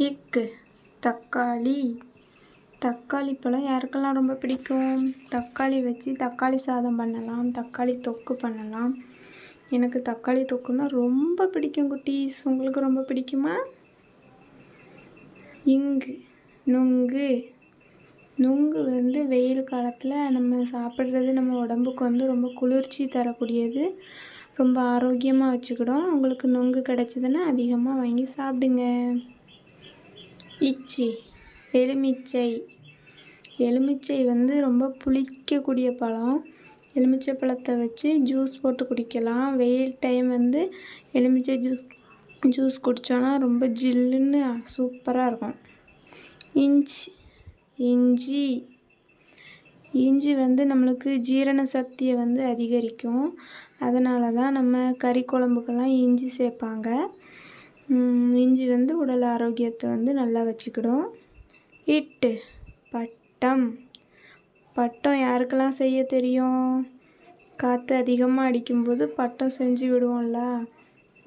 இக்கு தக்காளி. தக்காளி பழம் யாருக்கெல்லாம் ரொம்ப பிடிக்கும்? தக்காளி வச்சு தக்காளி சாதம் பண்ணலாம், தக்காளி தொக்கு பண்ணலாம். எனக்கு தக்காளி தொக்குன்னா ரொம்ப பிடிக்கும் குட்டீஸ். உங்களுக்கு ரொம்ப பிடிக்குமா? இங்கு நுங்கு. நுங்கு வந்து வெயில் காலத்தில் நம்ம சாப்பிட்றது நம்ம உடம்புக்கு ரொம்ப குளிர்ச்சி தரக்கூடியது, ரொம்ப ஆரோக்கியமாக வச்சுக்கிடும். உங்களுக்கு நுங்கு கிடச்சிதுன்னா அதிகமாக வாங்கி சாப்பிடுங்க. இச்சி எலுமிச்சை. எலுமிச்சை ரொம்ப புளிக்கக்கூடிய பழம். எலுமிச்சை பழத்தை வச்சு ஜூஸ் போட்டு குடிக்கலாம். வெயில் டைம் எலுமிச்சை ஜூஸ் குடித்தோன்னா ரொம்ப ஜில்லுன்னு சூப்பராக இருக்கும். இஞ்சி. இஞ்சி நம்மளுக்கு ஜீரண சக்தியை அதிகரிக்கும். அதனால தான் நம்ம கறி குழம்புக்கெல்லாம் இஞ்சி சேர்ப்பாங்க. இஞ்சி உடல் ஆரோக்கியத்தை நல்லா வச்சுக்கிடும். பட்டம். பட்டம் யாருக்கெல்லாம் செய்ய தெரியும்? காற்று அதிகமாக அடிக்கும்போது பட்டம் செஞ்சு விடுவோம்ல.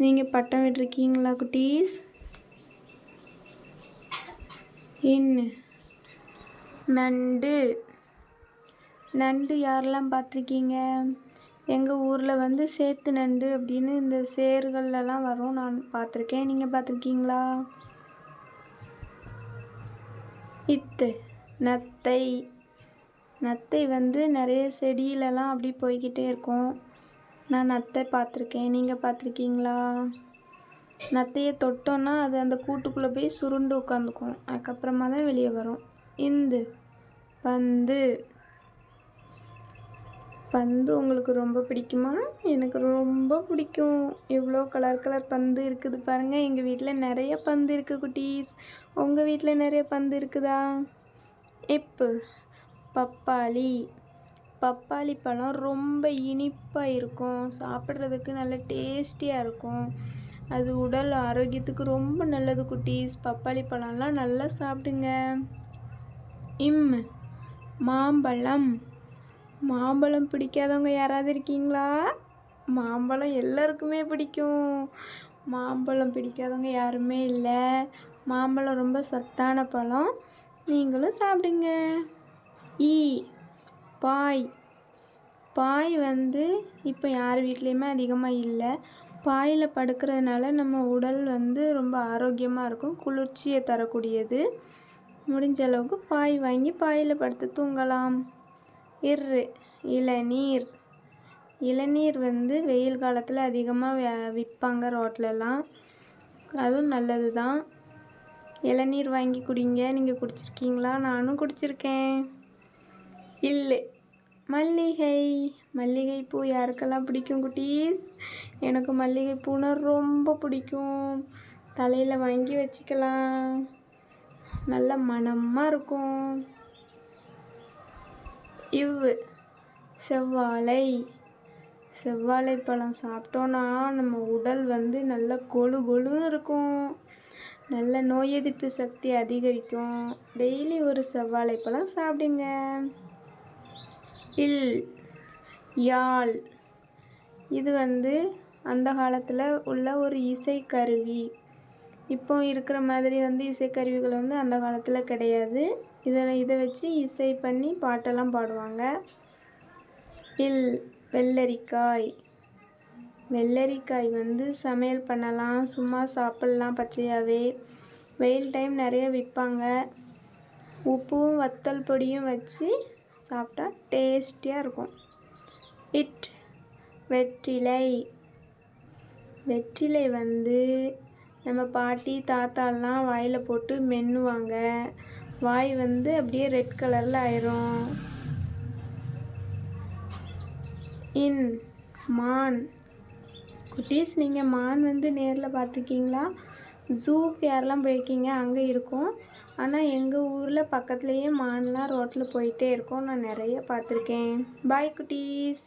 நீங்கள் பட்டம் விட்டுருக்கீங்களா குட்டீஸ்? நண்டு. நண்டு யாரெல்லாம் பார்த்துருக்கீங்க? எங்கள் ஊரில் சேத்து நண்டு அப்படின்னு இந்த சேர்களெல்லாம் வரும், நான் பார்த்துருக்கேன். நீங்கள் பார்த்துருக்கீங்களா? நத்தை. நத்தை நிறைய செடியிலலாம் அப்படி போய்கிட்டே இருக்கும். நான் நத்தை பார்த்துருக்கேன். நீங்கள் பார்த்துருக்கீங்களா? நத்தையை தொட்டோன்னா அது அந்த கூட்டுக்குள்ளே போய் சுருண்டு உட்காந்துக்கும். அதுக்கப்புறமா தான் வெளியே வரும். பந்து. பந்து உங்களுக்கு ரொம்ப பிடிக்குமா? எனக்கு ரொம்ப பிடிக்கும். எவ்வளோ கலர் பந்து இருக்குது பாருங்கள். எங்கள் வீட்டில் நிறைய பந்து இருக்குது குட்டீஸ். உங்கள் வீட்டில் நிறைய பந்து இருக்குதா? பப்பாளி. பப்பாளி பழம் ரொம்ப இனிப்பாக இருக்கும். சாப்பிட்றதுக்கு நல்ல டேஸ்டியாக இருக்கும். அது உடல் ஆரோக்கியத்துக்கு ரொம்ப நல்லது குட்டீஸ். பப்பாளி பழம்லாம் நல்லா சாப்பிடுங்க. மாம்பழம். மாம்பழம் பிடிக்காதவங்க யாராவது இருக்கீங்களா? மாம்பழம் எல்லாருக்குமே பிடிக்கும். மாம்பழம் பிடிக்காதவங்க யாருமே இல்லை. மாம்பழம் ரொம்ப சத்தான பழம். நீங்களும் சாப்பிடுங்க. பாய். பாய் இப்போ யார் வீட்லேயுமே அதிகமாக இல்லை. பாயில் படுக்கிறதுனால நம்ம உடல் ரொம்ப ஆரோக்கியமாக இருக்கும். குளிர்ச்சியை தரக்கூடியது. முடிஞ்ச அளவுக்கு பாய் வாங்கி பாயில் படுத்து தூங்கலாம். இளநீர். இளநீர் வெயில் காலத்தில் அதிகமாக விற்பாங்க ரோட்லலாம். அதுவும் நல்லது தான். இளநீர் வாங்கி குடிங்க. நீங்கள் குடிச்சிருக்கீங்களா? நானும் குடிச்சிருக்கேன். மல்லிகை. மல்லிகைப்பூ யாருக்கெல்லாம் பிடிக்கும் குட்டீஸ்? எனக்கு மல்லிகைப்பூனா ரொம்ப பிடிக்கும். தலையில் வாங்கி வச்சுக்கலாம். நல்ல மணமாக இருக்கும். செவ்வாழை. செவ்வாழை பழம் சாப்பிட்டோன்னா நம்ம உடல் நல்ல கொழு கொழுன்னு இருக்கும். நல்ல நோய் எதிர்ப்பு சக்தி அதிகரிக்கும். டெய்லி ஒரு செவ்வாழை பழம் சாப்பிடுங்க. யாழ். இது அந்த காலத்தில் உள்ள ஒரு இசைக்கருவி. இப்போ இருக்கிற மாதிரி இசைக்கருவிகள் அந்த காலத்தில் கிடையாது. இதை வச்சு இசை பண்ணி பாட்டெல்லாம் பாடுவாங்க. வெள்ளரிக்காய். வெள்ளரிக்காய் சமையல் பண்ணலாம், சும்மா சாப்பிட்லாம் பச்சையாகவே. வெயில் டைம் நிறைய விற்பாங்க. உப்பும் வத்தல் பொடியும் வச்சு சாப்பிட்டா டேஸ்டியாக இருக்கும். வெற்றிலை. வெற்றிலை நம்ம பாட்டி தாத்தாலாம் வாயில் போட்டு மென்னுவாங்க. வாய் அப்படியே ரெட் கலரில் ஆயிரும். மான். குட்டீஸ், நீங்கள் மான் நேரில் பார்த்துருக்கீங்களா? ஜூக்கு யாரெல்லாம் போயிருக்கீங்க? அங்கே இருக்கும். ஆனால் எங்கள் ஊரில் பக்கத்துலேயே மான்லாம் ரோட்டில் போயிட்டே இருக்கும். நான் நிறைய பார்த்துருக்கேன். பாய் குட்டீஸ்.